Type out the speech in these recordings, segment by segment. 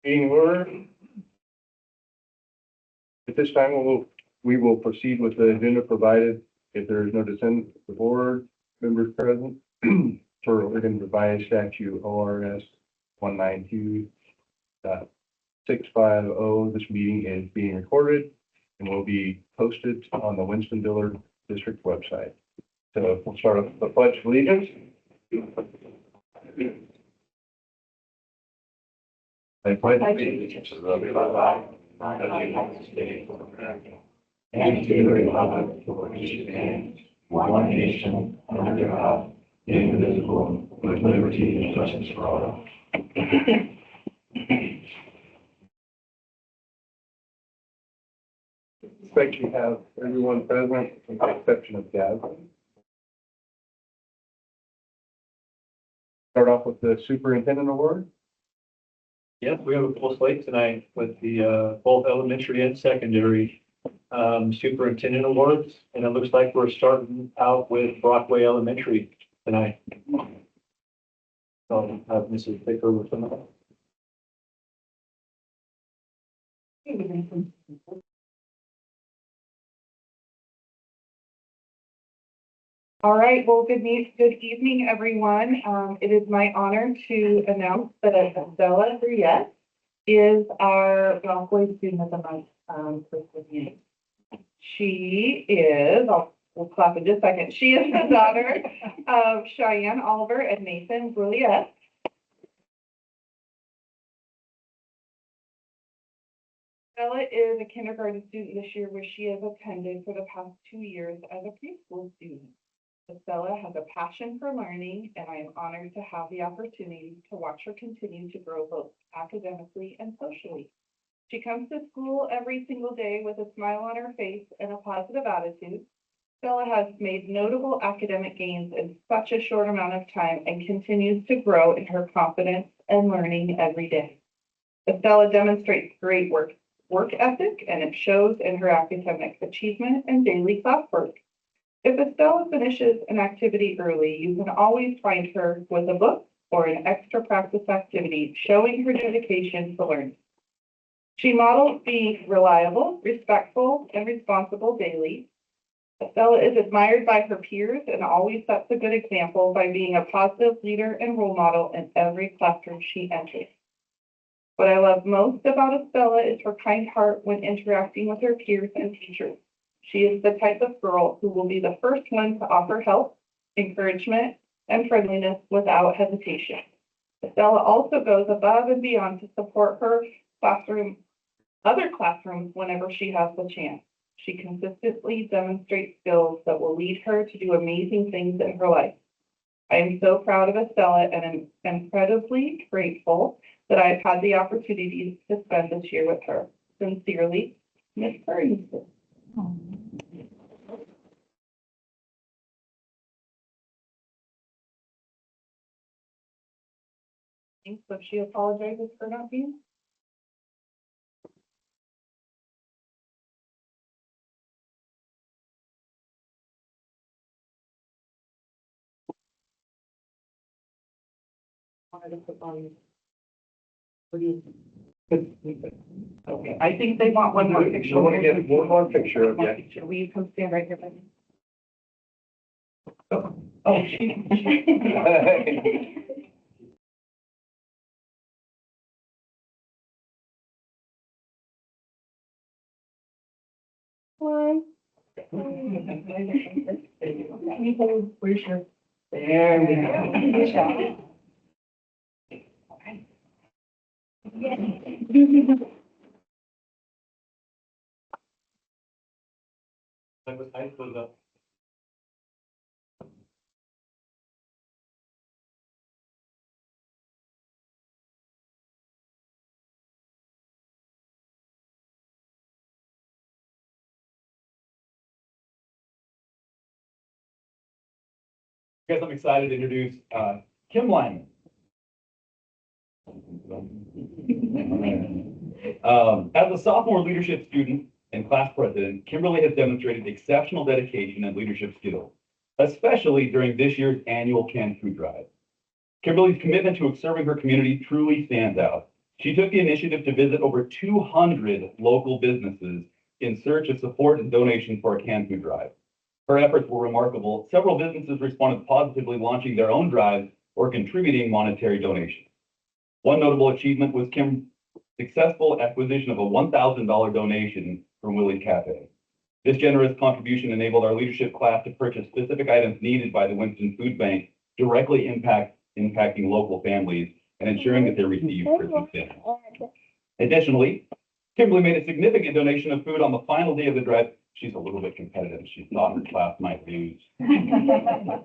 Being ordered. At this time, we will proceed with the agenda provided if there is no dissent, the board members present for Oregon Revised Statute ORS 192.650. This meeting is being recorded and will be posted on the Winston-Dillard District website. So we'll start with the Pledge of Allegiance. I pledge allegiance to the flag of the United States of America and to the republic for which it stands, one nation, under God, indivisible, with liberty and justice for all. Expect to have everyone present, with the exception of Gab. Start off with the Superintendent Award. Yes, we have a full slate tonight with the both elementary and secondary superintendent awards, and it looks like we're starting out with Brockway Elementary tonight. So have Mrs. take over from that. All right, well, good evening, everyone. It is my honor to announce that Estella Briette is our Brockway Student of the Month for this meeting. She is, we'll clap in just a second. She is the daughter of Cheyenne Oliver and Nathan Briette. Estella is a kindergarten student this year, where she has attended for the past 2 years as a preschool student. Estella has a passion for learning, and I am honored to have the opportunity to watch her continue to grow both academically and socially. She comes to school every single day with a smile on her face and a positive attitude. Estella has made notable academic gains in such a short amount of time and continues to grow in her confidence and learning every day. Estella demonstrates great work ethic, and it shows in her academic achievement and daily classwork. If Estella finishes an activity early, you can always find her with a book or an extra practice activity, showing her dedication to learning. She models being reliable, respectful, and responsible daily. Estella is admired by her peers and always sets a good example by being a positive leader and role model in every classroom she enters. What I love most about Estella is her kind heart when interacting with her peers and teachers. She is the type of girl who will be the first one to offer help, encouragement, and friendliness without hesitation. Estella also goes above and beyond to support her other classrooms whenever she has the chance. She consistently demonstrates skills that will lead her to do amazing things in her life. I am so proud of Estella and am incredibly grateful that I have had the opportunity to spend this year with her. Sincerely, Ms. Curry. So she apologizes for not being. Okay, I think they want one more picture. I want to get one more picture of you. Will you come stand right here, buddy? Oh, she. One. Where's your? There we go. Good job. That was nice, was up. I guess I'm excited to introduce Kim Lyman. As a sophomore leadership student and class president, Kimberly has demonstrated exceptional dedication and leadership skills, especially during this year's annual canned food drive. Kimberly's commitment to serving her community truly stands out. She took the initiative to visit over 200 local businesses in search of support and donation for a canned food drive. Her efforts were remarkable. Several businesses responded positively, launching their own drives or contributing monetary donations. One notable achievement was Kim's successful acquisition of a $1,000 donation from Willie's Cafe. This generous contribution enabled our leadership class to purchase specific items needed by the Winston Food Bank, directly impacting local families and ensuring that they receive Christmas dinner. Additionally, Kimberly made a significant donation of food on the final day of the drive. She's a little bit competitive. She thought her class might lose. I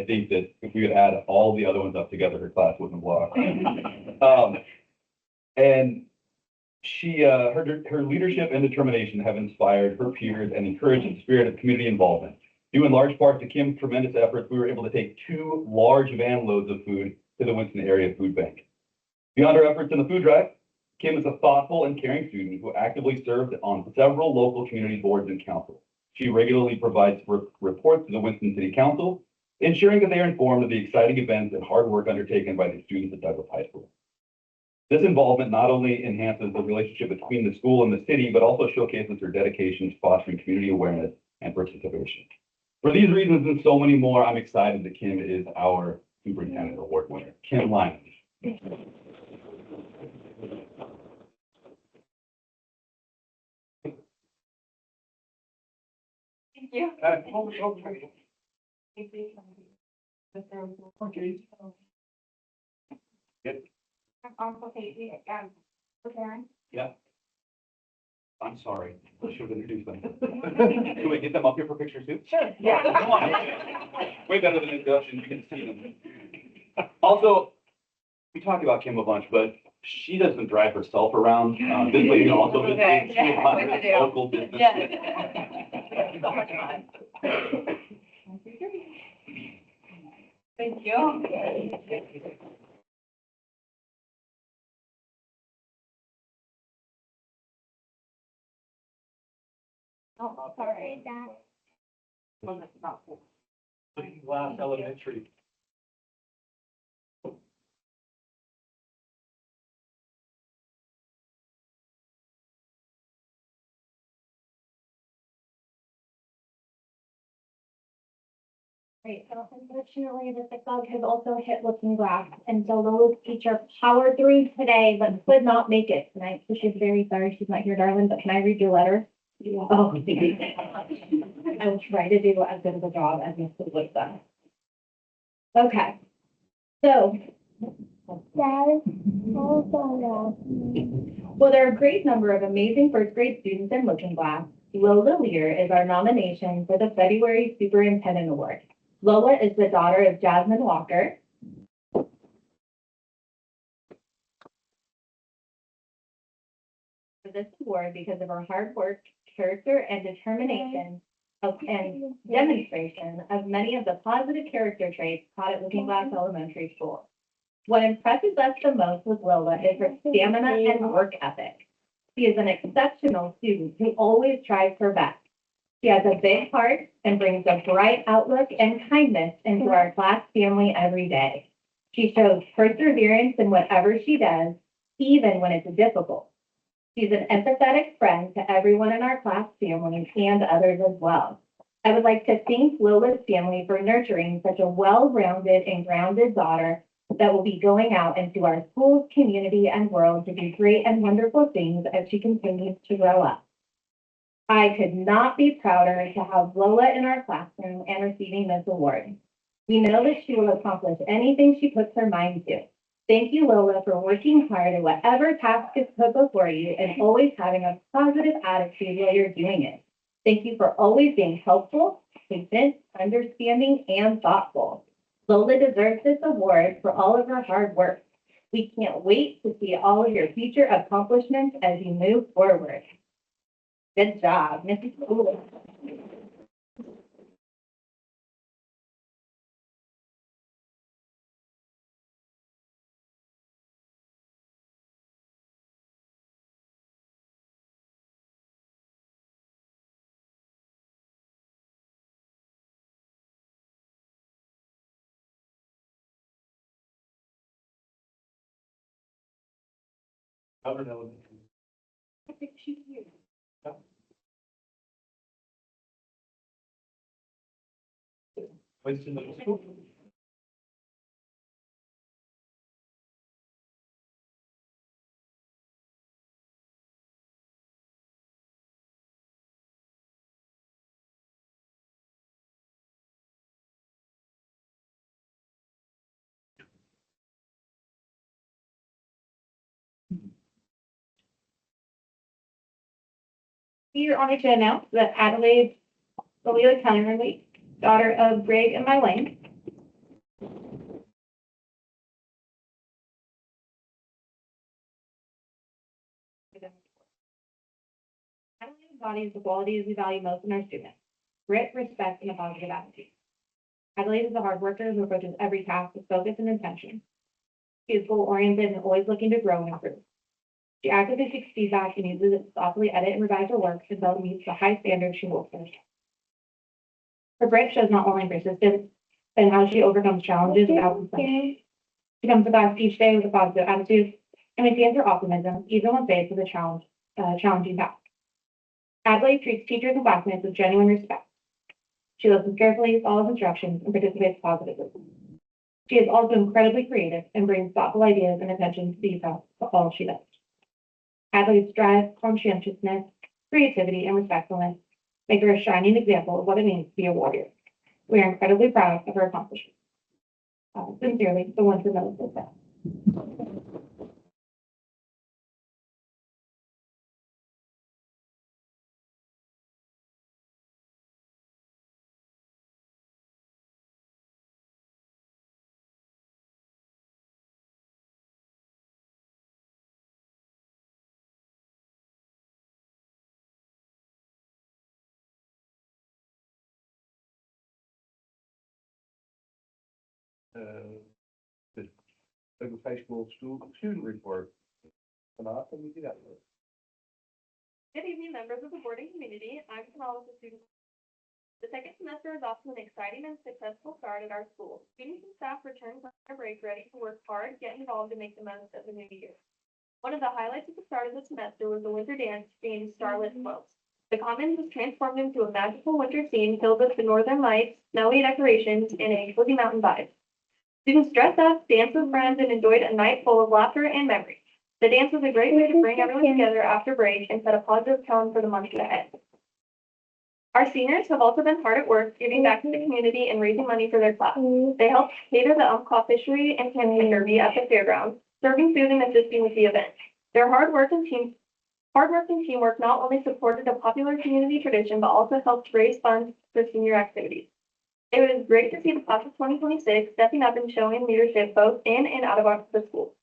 think that if we could add all the other ones up together, her class wouldn't block. And she, her leadership and determination have inspired her peers and encouraged the spirit of community involvement. Due in large part to Kim's tremendous efforts, we were able to take 2 large van loads of food to the Winston Area Food Bank. Beyond her efforts in the food drive, Kim is a thoughtful and caring student who actively served on several local community boards and councils. She regularly provides reports to the Winston City Council, ensuring that they are informed of the exciting events and hard work undertaken by the students at Douglas High School. This involvement not only enhances the relationship between the school and the city, but also showcases her dedication to fostering community awareness and participation. For these reasons and so many more, I'm excited that Kim is our Superintendent Award winner. Kim Lyman. Thank you. Okay. Good. Also, for Karen. Yeah. I'm sorry. I should have introduced them. Can we get them up here for pictures too? Sure. Yeah, come on. Way better than introduction. You can see them. Also, we talked about Kim a bunch, but she doesn't drive herself around. This lady also visits 200 local businesses. Thank you. Oh, sorry. Looking Glass Elementary. Right, so unfortunately, the sick dog has also hit Looking Glass, and so Lola's teacher powered through today, but could not make it tonight, so she's very sorry she's not here, darling, but can I read your letter? Oh, I will try to do as good of a job as Miss Wood does. Okay, so. Well, there are a great number of amazing first grade students in Looking Glass. Lola Lear is our nomination for the February Superintendent Award. Lola is the daughter of Jasmine Walker. For this award because of her hard work, character, and determination and demonstration of many of the positive character traits taught at Looking Glass Elementary School. What impresses us the most with Lola is her stamina and work ethic. She is an exceptional student who always tries her best. She has a big heart and brings a bright outlook and kindness into our class family every day. She shows perseverance in whatever she does, even when it's difficult. She's an empathetic friend to everyone in our class family and others as well. I would like to thank Lola's family for nurturing such a well-rounded and grounded daughter that will be going out into our schools, community, and world to do great and wonderful things as she continues to grow up. I could not be prouder to have Lola in our classroom and receiving this award. We know that she will accomplish anything she puts her mind to. Thank you, Lola, for working hard at whatever task is put before you and always having a positive attitude while you're doing it. Thank you for always being helpful, patient, understanding, and thoughtful. Lola deserves this award for all of her hard work. We can't wait to see all of your future accomplishments as you move forward. Good job, Mrs. Cool. Howard Elementary. I think she's here. Winston Middle School. We are honored to announce that Adelaide Lelia Kellerly, daughter of Greg and Mylene, Adelaide embodies the qualities we value most in our students: grit, respect, and a positive attitude. Adelaide is a hard worker who approaches every task with focus and intention. She is goal-oriented and always looking to grow and improve. She actively seeks feedback and uses it to thoughtfully edit and revise her work until it meets the high standards she holds for herself. Her grit shows not only persistence, but in how she overcomes challenges without complaint. She comes to class each day with a positive attitude and maintains her optimism, even when faced with a challenging task. Adelaide treats teachers and classmates with genuine respect. She listens carefully, follows instructions, and participates positively. She is also incredibly creative and brings thoughtful ideas and attention to detail to all she does. Adelaide's drive, conscientiousness, creativity, and respectfulness make her a shining example of what it means to be a warrior. We are incredibly proud of her accomplishments. Sincerely, the Winston-Dillard staff. The Douglas High School student report. Can we do that? Good evening, members of the board and community. I'm Kamala, the student. The second semester is off to an exciting and successful start at our school. Students and staff return from their break ready to work hard, get involved, and make the most of the new year. One of the highlights at the start of the semester was the winter dance named Starlit Floats. The Commons was transformed into a magical winter scene filled with the northern lights, snowy decorations, and a cozy mountain vibe. Students dressed up, danced with friends, and enjoyed a night full of laughter and memories. The dance was a great way to bring everyone together after break and set a positive tone for the months ahead. Our seniors have also been hard at work giving back to the community and raising money for their class. They helped cater the Umpqua Fishery and Camping Derby at the fairgrounds, serving food and assisting with the event. Their hard work and teamwork not only supported a popular community tradition, but also helped raise funds for senior activities. It was great to see the class of 2026 stepping up and showing leadership both in and out of the school.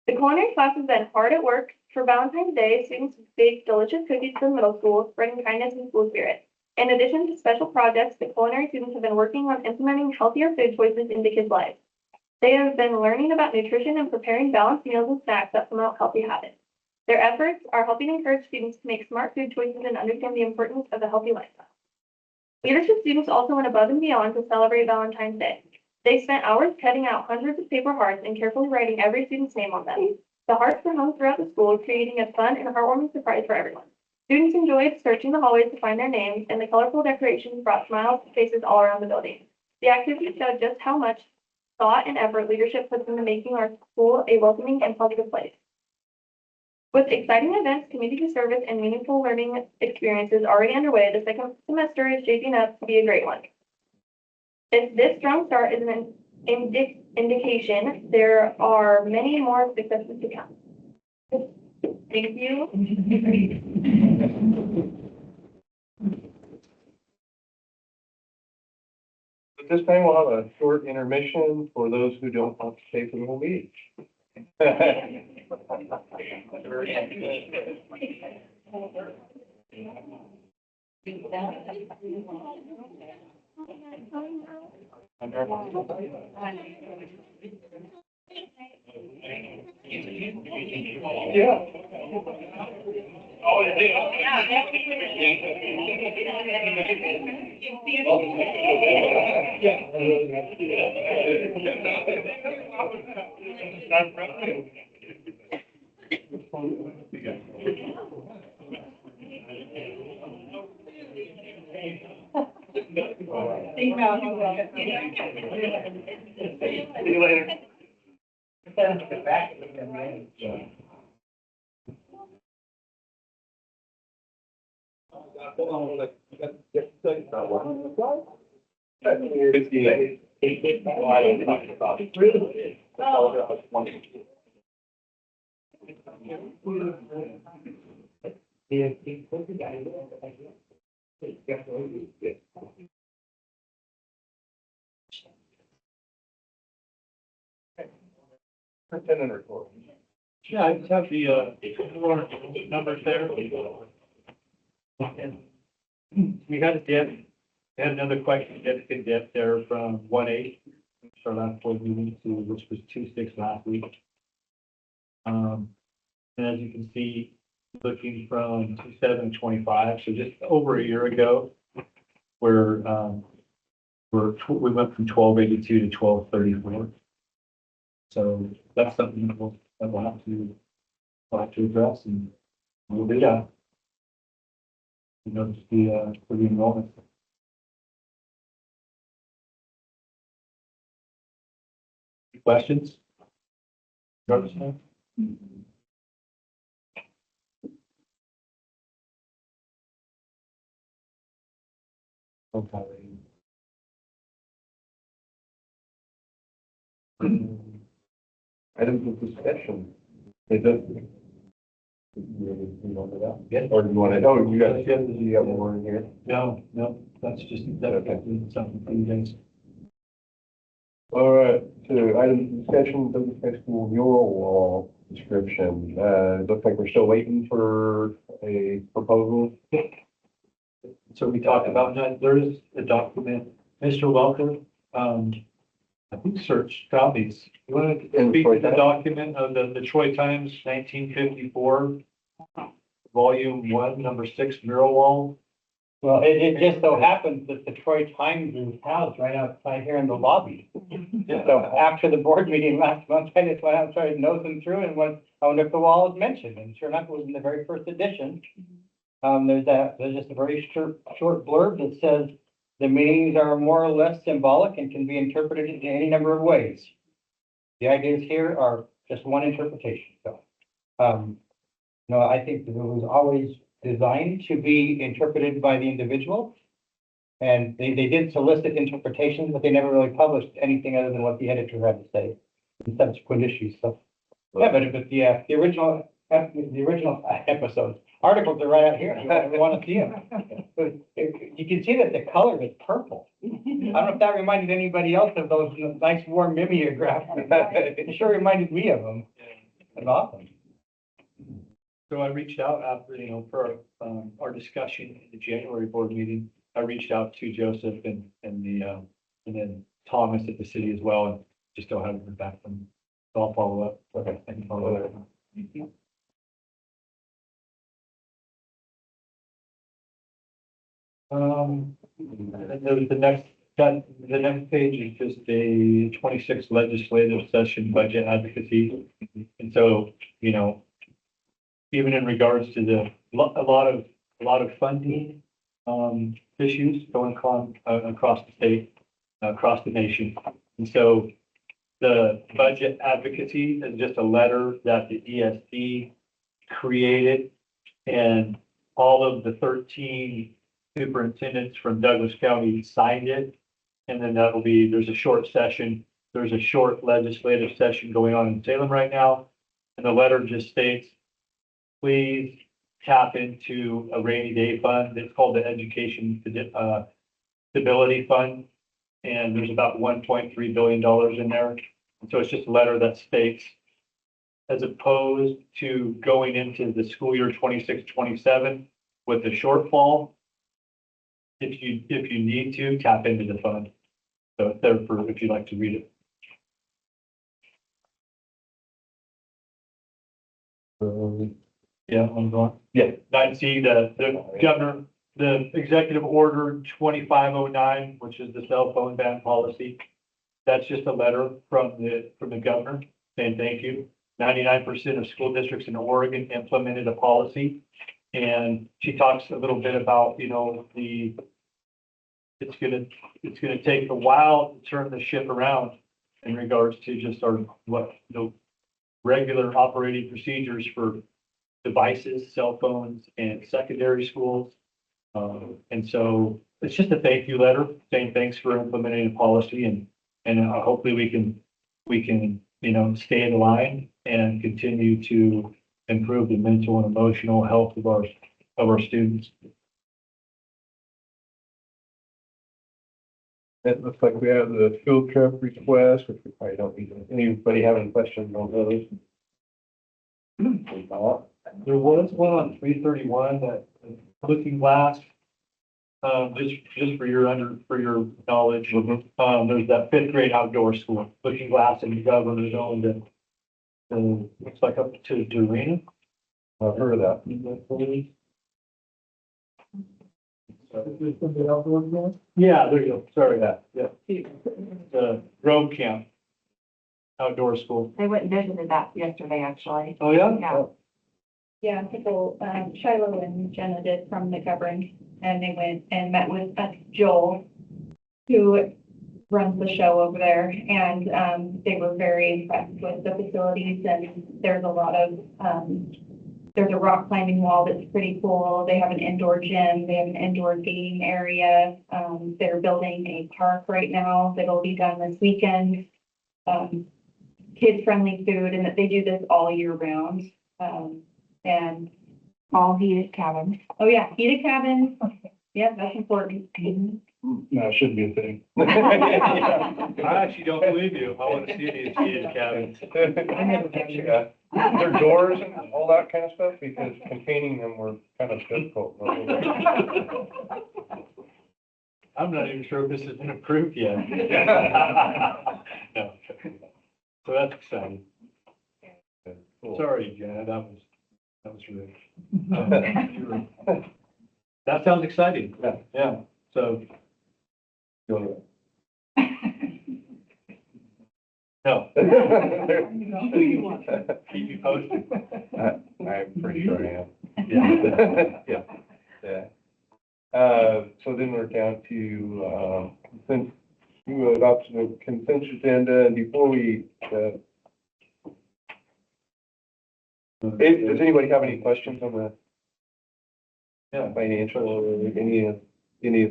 The culinary class has been hard at work. For Valentine's Day, students baked delicious cookies for the middle school, spreading kindness and school spirit. In addition to special projects, the culinary students have been working on implementing healthier food choices into kids' lives. They have been learning about nutrition and preparing balanced meals and snacks that promote healthy habits. Their efforts are helping encourage students to make smart food choices and understand the importance of a healthy lifestyle. Leadership students also went above and beyond to celebrate Valentine's Day. They spent hours cutting out hundreds of paper hearts and carefully writing every student's name on them. The hearts were hung throughout the school, creating a fun and heartwarming surprise for everyone. Students enjoyed searching the hallways to find their names, and the colorful decorations brought smiles to faces all around the building. The activity showed just how much thought and effort leadership puts into making our school a welcoming and positive place. With exciting events, community service, and meaningful learning experiences already underway, the second semester is shaping up to be a great one. If this strong start is an indication, there are many more successes to come. Thank you. At this time, we'll have a short intermission for those who don't want to stay for the whole meeting. Yeah. Oh, yeah. Email. See you later. Yeah, I just have the, numbers there. And we had a dip, had another question, significant dip there from 1.8, our last board meeting to, which was 2.6 last week. And as you can see, looking from 2.7 to 25, so just over a year ago, where, we went from 12.82 to 12.34. So that's something that we'll have to address, and we'll do that. You know, just for the enrollment. Questions? Notice? Okay. Items of discussion. It does. You want that? Yeah. Or do you want to, oh, you got, you got more in here? No, that's just, that's something for you guys. All right, so items of discussion, Douglas High School mural wall description. It looks like we're still waiting for a proposal. So we talked about that, there is a document, Mr. Welker, I think search found these. You want to speak to the document of the Troy Times 1954, volume 1, number 6 mural wall? Well, it just so happens that the Troy Times is housed right outside here in the lobby. So after the board meeting last month, I just went out, started nosing through and went, I wonder if the wall is mentioned, and sure enough, it was in the very first edition. There's just a very short blurb that says, the meanings are more or less symbolic and can be interpreted in any number of ways. The ideas here are just one interpretation, so. No, I think that it was always designed to be interpreted by the individual. And they did solicit interpretations, but they never really published anything other than what the editor had to say in subsequent issues, so. Yeah, but the original episodes, articles are right out here, if you want to see them. But you can see that the color is purple. I don't know if that reminded anybody else of those nice warm mimeographs. It sure reminded me of them. It's awesome. So I reached out after, for our discussion in the January board meeting, I reached out to Joseph and then Thomas at the city as well, and just don't have it back from them. So I'll follow up. Okay. I can follow up. The next page is just a 26 legislative session budget advocacy. And so, even in regards to a lot of funding, issues going on across the state, across the nation. And so the budget advocacy is just a letter that the ESD created, and all of the 13 superintendents from Douglas County signed it. And then there's a short session. There's a short legislative session going on in Salem right now. And the letter just states, please tap into a rainy day fund. It's called the Education Stability Fund. And there's about $1.3 billion in there. And so it's just a letter that states, as opposed to going into the school year 26-27 with the shortfall, if you need to, tap into the fund. So it's there for if you'd like to read it. Yeah, I'm going. Yeah. I see the governor, the executive order 2509, which is the cell phone ban policy. That's just a letter from the governor saying thank you. 99% of school districts in Oregon implemented a policy. And she talks a little bit about, the it's gonna take a while to turn the ship around in regards to just our, regular operating procedures for devices, cell phones, and secondary schools. And so it's just a thank you letter saying thanks for implementing the policy and hopefully we can, stay in line and continue to improve the mental and emotional health of our students. It looks like we have the field trip request, which we probably don't need. Anybody have any questions on those? There was one on 331 that Looking Glass. Just for your knowledge, there's that fifth grade outdoor school, Looking Glass in the governor's owned it. Looks like up to Dorena. I've heard of that. Yeah, there you go. Sorry, yeah. The Grove Camp outdoor school. They went and visited that yesterday, actually. Oh, yeah? Yeah. Yeah, people, Shiloh and Jenna did from the covering, and they went and met with Joel, who runs the show over there, and they were very impressed with the facilities, and there's a lot of, there's a rock climbing wall that's pretty cool. They have an indoor gym, they have an indoor gaming area. They're building a park right now that'll be done this weekend. Kid-friendly food, and that they do this all year round. And All heated cabins. oh yeah, heated cabins. Yeah, that's important. No, it shouldn't be a thing. I actually don't believe you. I want to see these heated cabins. I have a picture. Their doors and all that kind of stuff, because containing them were kind of difficult. I'm not even sure if this has been approved yet. No. So that's exciting. Cool. Sorry, Janet, that was rude. That sounds exciting. Yeah, so, no. Keep you posted. I'm pretty sure I am. Yeah. Yeah. So then we're down to, consent, you adopted the consent agenda, and before we, does anybody have any questions on the financial or any of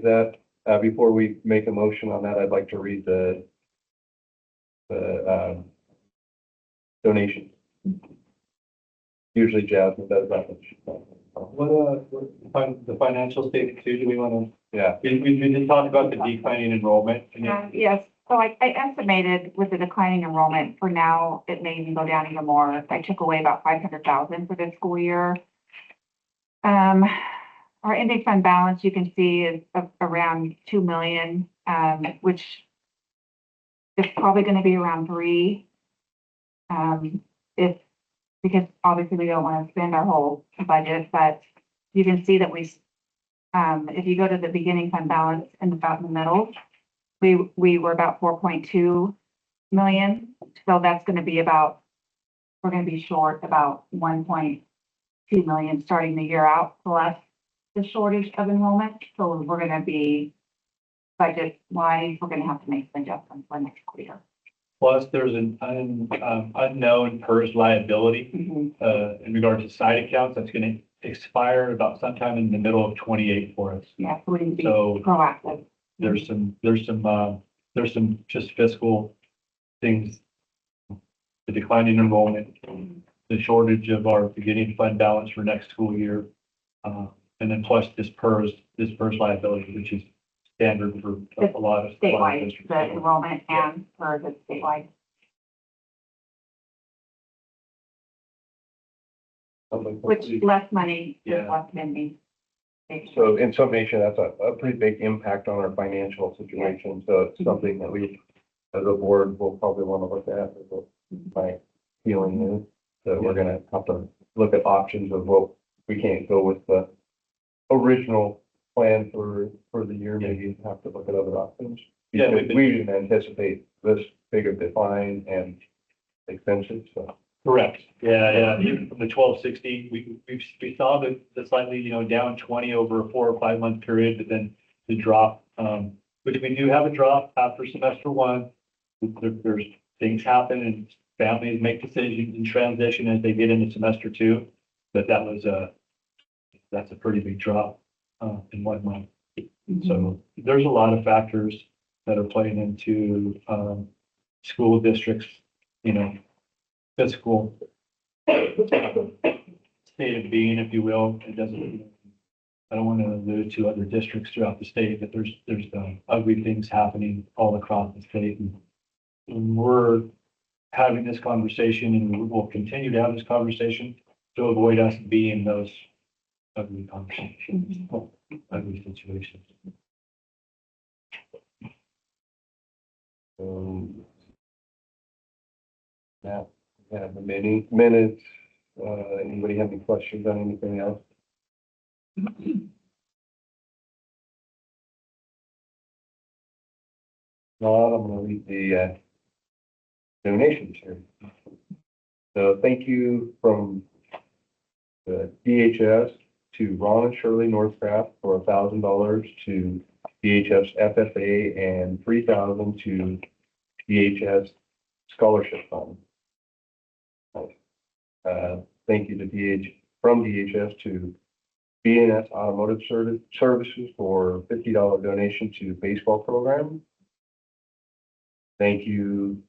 that? Before we make a motion on that, I'd like to read the donations. Usually Jasmine does that. The financial statement too, do we want Yeah. to, we did talk about the declining enrollment. Yes, so I estimated with the declining enrollment, for now, it may even go down even more. I took away about 500,000 for this school year. Our ending fund balance, you can see, is around 2 million, which is probably going to be around 3. Because obviously we don't want to spend our whole budget, but you can see that if you go to the beginning fund balance and about in the middle, we were about 4.2 million. So that's going to be we're going to be short about 1.2 million starting the year out, plus the shortage of enrollment. So we're going to be budget wise, we're going to have to make some adjustments for next year. Plus, there's an unknown PERS liability in regard to side accounts that's going to expire about sometime in the middle of 28 for us. Yeah, so we need to be So proactive. there's some just fiscal things, the declining enrollment, the shortage of our beginning fund balance for next school year, and then plus this PERS liability, which is standard for a lot of Statewide, the enrollment and for the statewide. Which less money, Yeah. less spending. So in summation, that's a pretty big impact on our financial situation. So it's something that we, as a board, will probably want to look at, is what my feeling is. So we're gonna have to look at options of what we can't go with the original plan for the year, maybe have to look at other options. Yeah, Because we didn't anticipate this big of decline and extension, so. Correct. Yeah. Even from the 1260, we saw the slightly, down 20 over a 4 or 5 month period, but then the drop which we do have a drop after semester one. There's things happen and families make decisions and transition as they get into semester two. But that's a pretty big drop, in 1 month. So there's a lot of factors that are playing into, school districts, fiscal state of being, if you will. It doesn't, I don't want to allude to other districts throughout the state, but there's ugly things happening all across the state. And we're having this conversation, and we will continue to have this conversation to avoid us being those ugly conversations, ugly situations. Now, we have the minutes. Anybody have any questions on anything else? Not, I'm gonna read the donations here. So thank you from the DHS to Ron and Shirley Northcraft for $1,000 to DHS FFA and $3,000 to DHS Scholarship Fund. Thank you to from DHS to BNS Automotive Services for $50 donation to baseball program. Thank you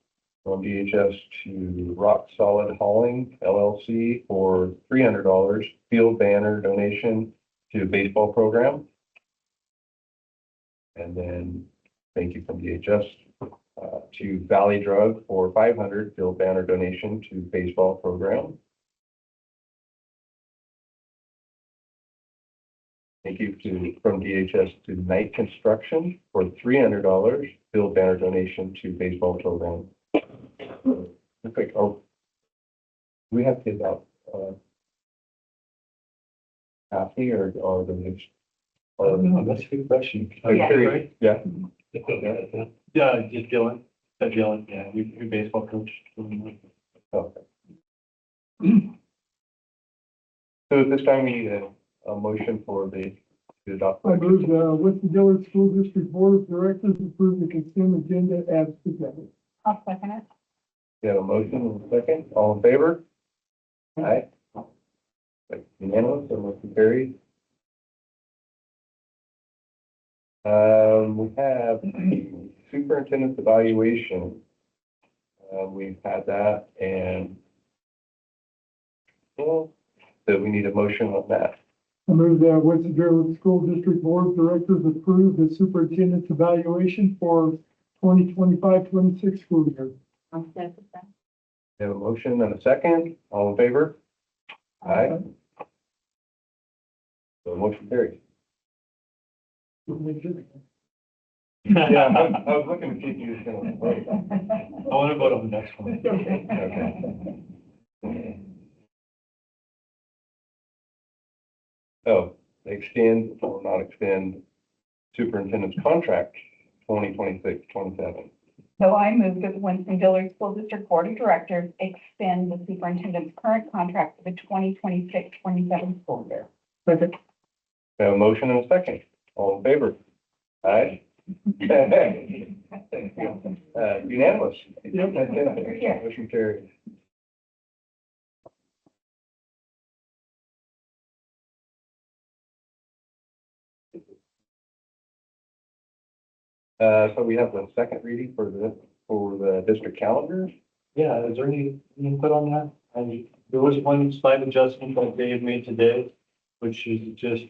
from DHS to Rock Solid Hauling LLC for $300 field banner donation to baseball program. And then thank you from DHS to Valley Drug for $500 field banner donation to baseball program. Thank you from DHS to Night Construction for $300 field banner donation to baseball program. Okay, we have kids out happy or the next? No, that's a good question. Yeah. Yeah. Yeah, just Dylan, yeah, your baseball coach. Okay. So at this time, we need a motion for the to adopt. I move the Winston-Dillard School District Board of Directors approve the consent agenda as presented. I'll second it. We have a motion and a second. All in favor? Aye. Unanimous, or motion carried. We have superintendent's evaluation. We've had that, and so we need a motion on that. I move the Winston-Dillard School District Board of Directors approve the superintendent's evaluation for 2025-26 school year. I'll second that. We have a motion and a second. All in favor? Aye. So motion carried. Yeah, I was looking to see if you was gonna vote. I want to vote on the next one. Okay. Oh, extend or not extend superintendent's contract 2026-27. So I move that the Winston-Dillard School District Board of Directors extend the superintendent's current contract for the 2026-27 school year. Second. We have a motion and a second. All in favor? Aye. Unanimous. Yep. Motion carried. So we have the second reading for the district calendar. Yeah, is there any input on that? There was one slight adjustment that Dave made today, which is just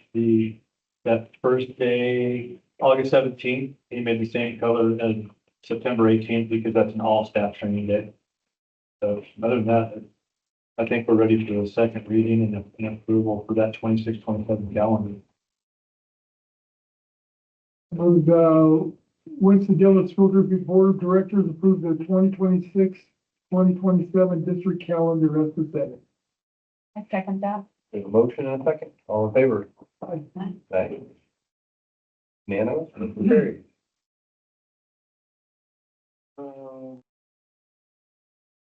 that first day, August 17th, he made the same color as September 18th because that's an all staff training day. So other than that, I think we're ready for a second reading and approval for that 26-27 calendar. I move the Winston-Dillard School District Board of Directors approve the 2026-2027 district calendar as presented. I second that. We have a motion and a second. All in favor? Aye. Aye. Unanimous. Motion carried.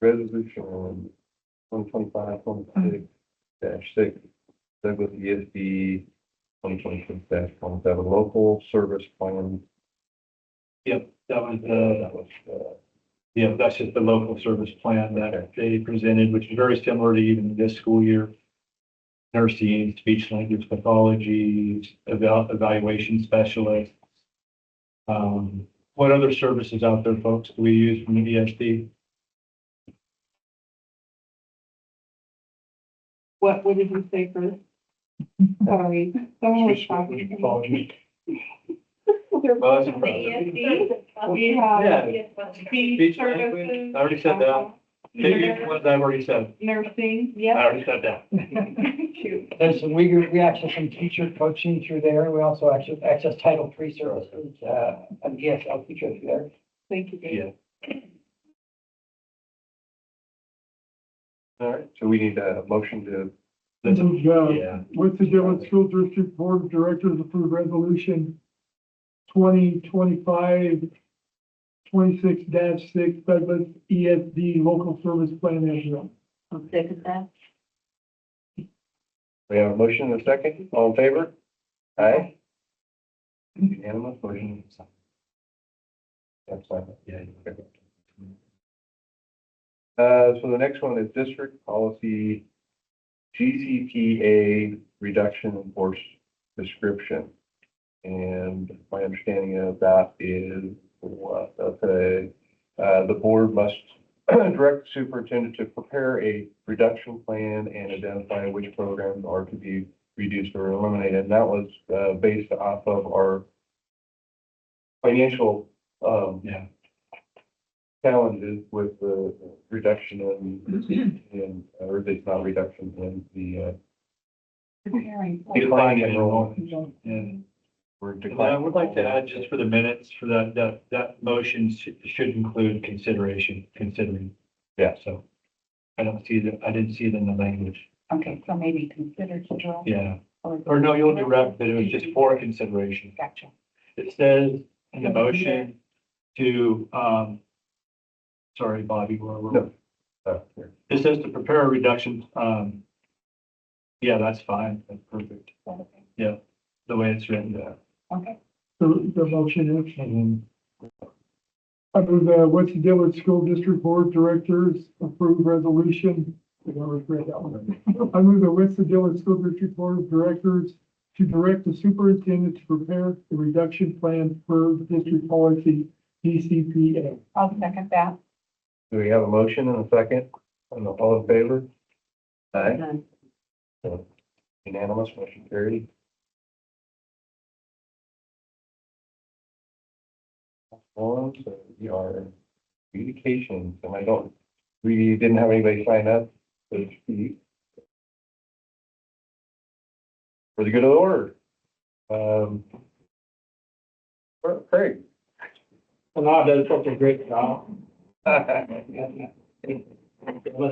Resolution 2025-26-6, WDSD 2026-27 local service plan Yep, that was, yeah, that's just the local service plan that they presented, which is very similar to even this school year. Nursing, speech language pathology, evaluation specialist. What other services out there, folks, do we use from the WDSD? What did you say first? Sorry, someone was talking. Pathology. Well, that's We have Yeah. speech Speech language, services. I already said that. Can you use ones I've already said? Nursing, I yep. already said that. Shoot. There's some, we access some teacher coaching through there. We also access Title III services, and ESL teacher through there. Thank you, Dave. Yeah. All right, so we need a motion to, Move, Yeah. Winston-Dillard School District Board of Directors approve resolution 2025-26-6 Douglas ESD local service plan as well. I'll second that. we have a motion and a second, all in favor? Aye. Unanimous, motion. That's fine. Yeah. So the next one is district policy GCPA reduction in force description. And my understanding of that is what, the board must direct the superintendent to prepare a reduction plan and identify which programs are to be reduced or eliminated. And that was, based off of our financial, Yeah. challenges with the reduction or it's not reduction in the, decline in enrollment. Yeah. We're And I declining. would like to add, just for the minutes, for that motion should include considering. Yeah. So I didn't see it in the language. Okay, so maybe consider to draw. Yeah. Or no, you'll direct, but it was just for consideration. Gotcha. It says in the motion to, sorry, Bobby, where were we? No. Here. It says to prepare a reduction, yeah, that's fine, that's perfect. Yeah, the way it's written there. Okay. The motion is, I move the Winston-Dillard School District Board of Directors approve resolution. I already read that one. I move the Winston-Dillard School District Board of Directors to direct the superintendent to prepare the reduction plan per district policy DCPA. I'll second that. Do we have a motion and a second? And all in favor? Aye. So, unanimous, motion carried. So we are communications, and we didn't have anybody sign up to speak. For the good of the order. Craig. No, that's such a great job. Unless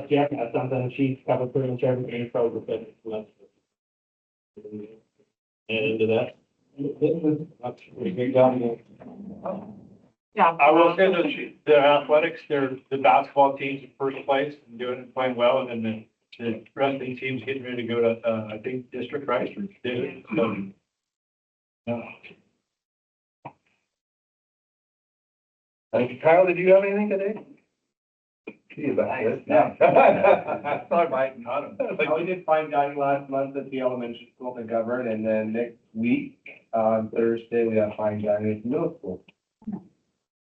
Jack has something, she's covered pretty much everything, probably fit. And into that. That's a pretty big job. Yeah. I will say that the athletics, the basketball team's in first place and playing well, and then the wrestling team's getting ready to go to, I think, district, right? Or district, so, yeah. Kyle, did you have anything today? See about this. I thought I might not have. We did fine dining last month at the elementary school in Govern, and then next week, on Thursday, we have fine dining at the middle school.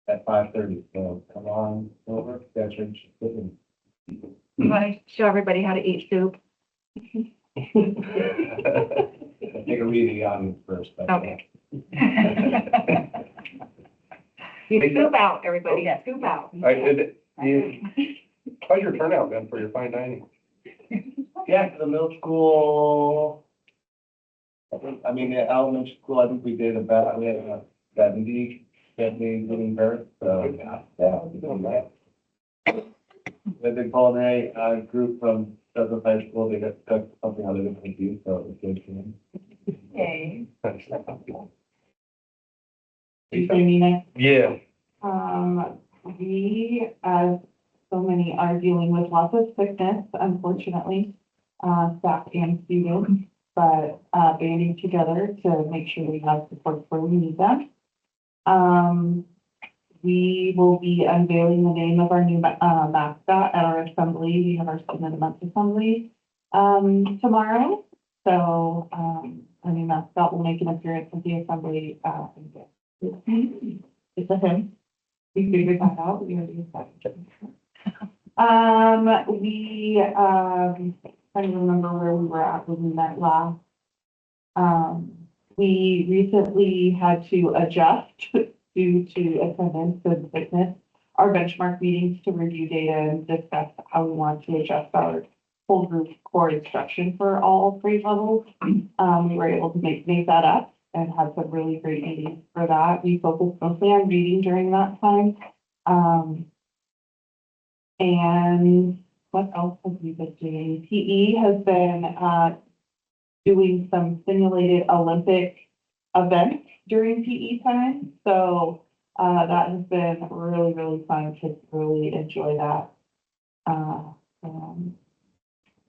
At 5:30, so come on over, that's interesting. You want to show everybody how to eat soup? Take a read of the audience first. but- Okay. You scoop out, everybody, scoop out. How's your turnout been for your fine dining? Yeah, for the middle school, I mean, the elementary school, I think we did about, we had 70 living births, so, yeah. we did that. The big culinary, group from Douglas High School, they got something other than do, so it was good for them. Okay. Yeah. We, as so many, are dealing with lots of sickness, unfortunately, staff and students, but, banding together to make sure we have support where we need them. we will be unveiling the name of our new mascot at our assembly. We have our student of the month assembly tomorrow. So our new mascot will make an appearance at the assembly. It's a him. We figured that out. We already decided. I don't remember where we were at when we met last. We recently had to adjust due to attendance and fitness, our benchmark meetings to review data and discuss how we want to adjust our whole group core instruction for all grade levels. We were able to make that up and had some really great meetings for that. We focused mostly on reading during that time. And what else have we been doing? PE has been doing some simulated Olympic events during PE time. So that has been really, really fun. Kids really enjoy that.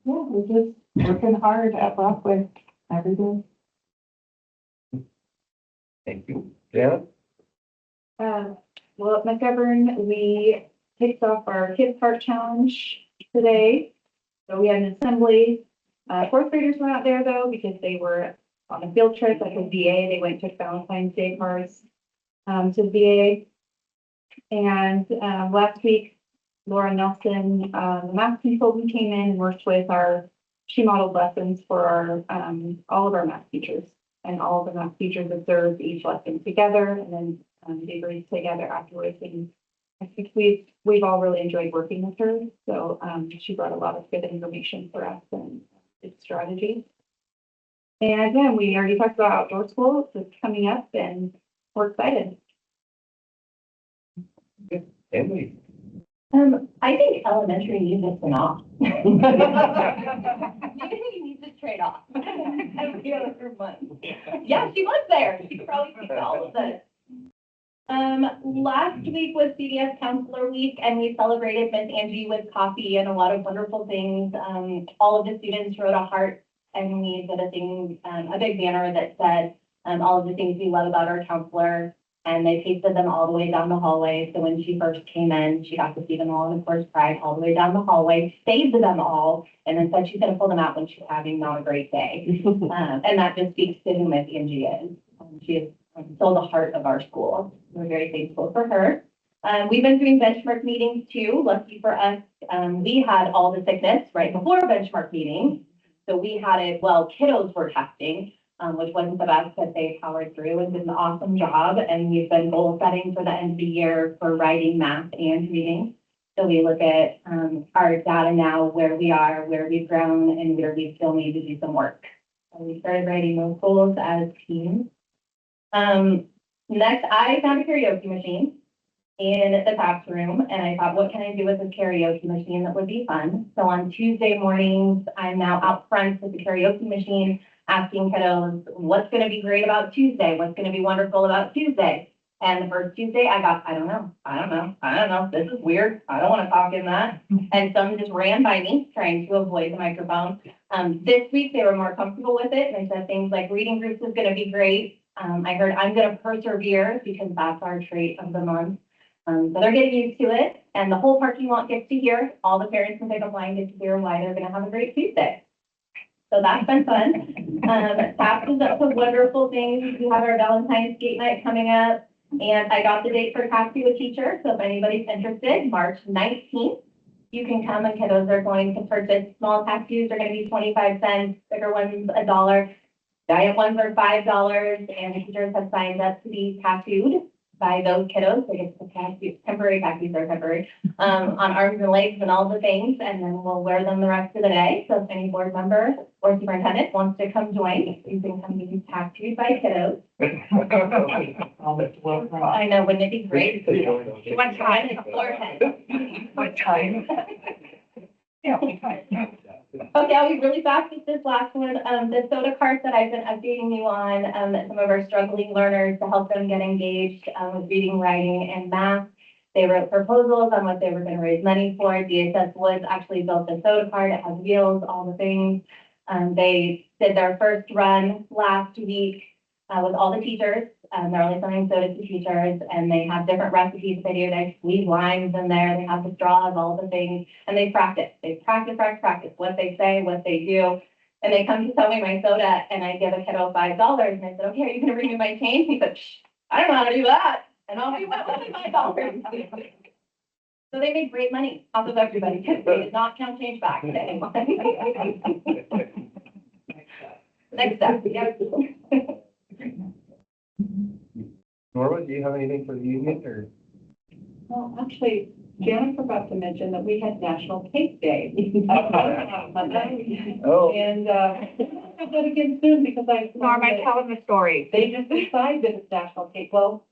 Yeah, we're just working hard at Brockway every day. Thank you. Janet? Well, at McGovern, we kicked off our Kids Park Challenge today. So we had an assembly. Fourth graders were not there though, because they were on a field trip at the VA. They went and took Valentine's Day cards to the VA. And last week, Laura Nelson, the math consultant, came in and worked with she modeled lessons for our all of our math teachers. And all of the math teachers observed each lesson together and then they read together afterwards. And I think we've all really enjoyed working with her. So she brought a lot of good information for us and good strategies. And then we already talked about outdoor school. So it's coming up and we're excited. Emily? I think elementary needs a spin-off. Maybe you need to trade off every other month. Yeah, she was there. She could probably speak to all of this. Last week was CDS Counselor Week, and we celebrated Miss Angie with coffee and a lot of wonderful things. All of the students wrote a heart, and we did a big banner that said all of the things we love about our counselor. And they pasted them all the way down the hallway. So when she first came in, she got to see them all, and of course cried all the way down the hallway, saved them all, and then said she's going to pull them out when she's having not a great day. And that just speaks to who Miss Angie is. She is still the heart of our school. We're very thankful for her. We've been doing benchmark meetings too. Lucky for us, we had all the sickness right before benchmark meetings. So we had it while kiddos were testing. Which wasn't the best, but they powered through and did an awesome job. And we've been goal setting for the end of the year for writing, math, and reading. So we look at our data now, where we are, where we've grown, and where we still need to do some work. So we started writing those goals as teams. Next, I found a karaoke machine in the classroom, and I thought, what can I do with this karaoke machine that would be fun? So on Tuesday mornings, I'm now out front with the karaoke machine, asking kiddos, what's going to be great about Tuesday? What's going to be wonderful about Tuesday? And the first Tuesday, I got, I don't know. This is weird. I don't want to talk in that. And some just ran by me, trying to avoid the microphone. This week, they were more comfortable with it. And they said things like reading groups is going to be great. I heard I'm going to persevere, because that's our trait of the month. So they're getting used to it. And the whole parking lot gets to hear. All the parents in pickup line get to hear why they're going to have a great Tuesday. So that's been fun. TAPS is up to wonderful things. We have our Valentine's Skate Night coming up, and I got the date for Tattoo a Teacher. So if anybody's interested, March 19th, you can come, and kiddos are going to purchase small tattoos. They're going to be 25 cents, bigger ones $1, giant ones are $5, and the teachers have signed up to be tattooed by those kiddos. They get the tattoos, temporary tattoos are temporary, on arms and legs and all the things, and then we'll wear them the rest of the day. So if any board member or superintendent wants to come join, you can come be tattooed by kiddos. I know, wouldn't it be great? One time in the forehead. What time? Yeah. Okay, I'll be really fast with this last one. The soda cart that I've been updating you on, some of our struggling learners to help them get engaged with reading, writing, and math. They wrote proposals on what they were going to raise money for. DSS Woods actually built the soda cart. It has wheels, all the things. They did their first run last week with all the teachers. and they're only selling soda to teachers, and they have different recipes they do. They squeeze limes in there, they have the straws, all the things, and they practice. They practice what they say, what they do. And they come to sell me my soda, and I give a kiddo $5, and I said, okay, are you gonna bring me my change? He said, "Shh, I don't know how to do that, and I'll be what with $5. So they made great money off of everybody, because they did not count change back to anyone. Next step, yep. Norma, do you have anything for the union or? Well, actually, Janet forgot to mention that we had National Cake Day. Monday. Oh. And, I'll do it again soon because Norma, tell them the story. they just decided that it's National Cake. Well,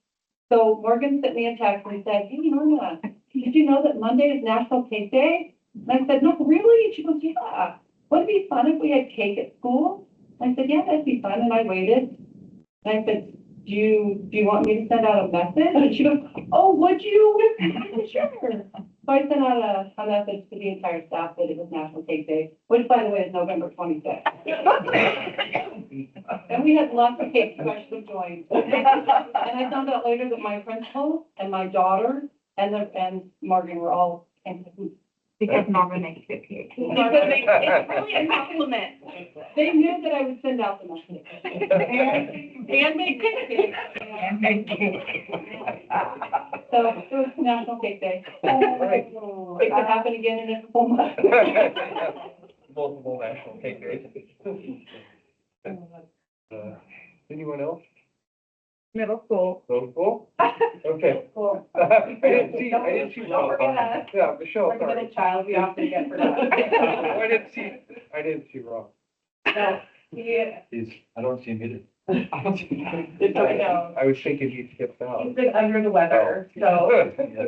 so Morgan sent me a text and he said, hey, Norma, did you know that Monday is National Cake Day? And I said, no, really? She goes, yeah. Wouldn't it be fun if we had cake at school? I said, yeah, that'd be fun. And I waited. And I said, do you want me to send out a message? And she goes, oh, would you? Sure. So I sent out a message to the entire staff that it was National Cake Day, which by the way is November 25th. And we had lots of cake special joined. And I found out later that my principal and my daughter and Morgan were all in cahoots. Because Norma makes good cake. Because it's really a compliment. They knew that I would send out the message. And make cake. So it was National Cake Day. It could happen again in a full month. Multiple national cake days. Anyone else? Middle school. Middle school? Okay. Cool. I didn't see Don't Rob. forget us. Yeah, Michelle, We're the sorry. middle child, we often get forgotten. I didn't see Rob. No, he, I don't see him either. it's, I know. I was thinking he skipped out. He's been under the weather, so, Yeah.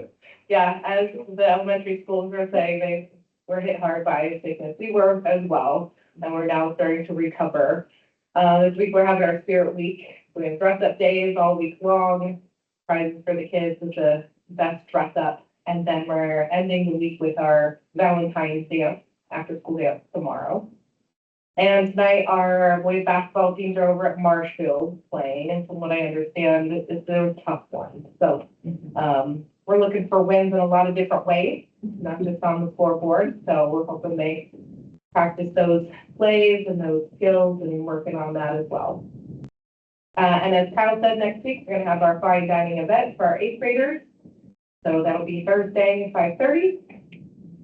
yeah, as the elementary schools were saying, they were hit hard by sickness. We were as well, and we're now starting to recover. This week we're having our Spirit Week. We have dress up days all week long, prizes for the kids with the best dress up. And then we're ending the week with our Valentine's dance, after school dance tomorrow. And tonight our boys basketball teams are over at Marshfield playing, and from what I understand, it's a tough one. So, we're looking for wins in a lot of different ways, not just on the scoreboard. So we're hoping they practice those plays and those skills and working on that as well. And as Kyle said, next week, we're gonna have our fine dining event for our 8th graders. So that'll be Thursday, 5:30.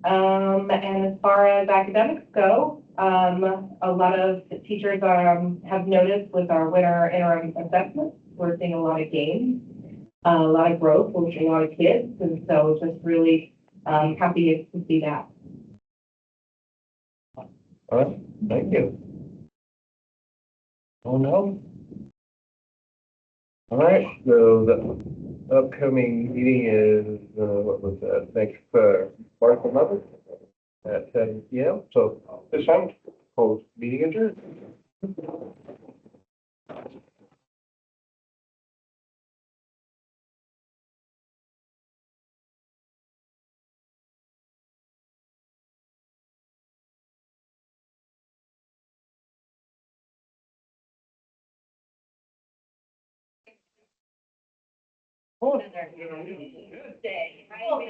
And as far as academics go, a lot of teachers have noticed with our winter interim assessments, we're seeing a lot of gains, a lot of growth, we're seeing a lot of kids, and so just really happy to see that. All right, thank you. Oh, no. All right, so the upcoming meeting is, what was that, next, March 11th at 10 p.m. So this time, close meeting adjourned. Good day.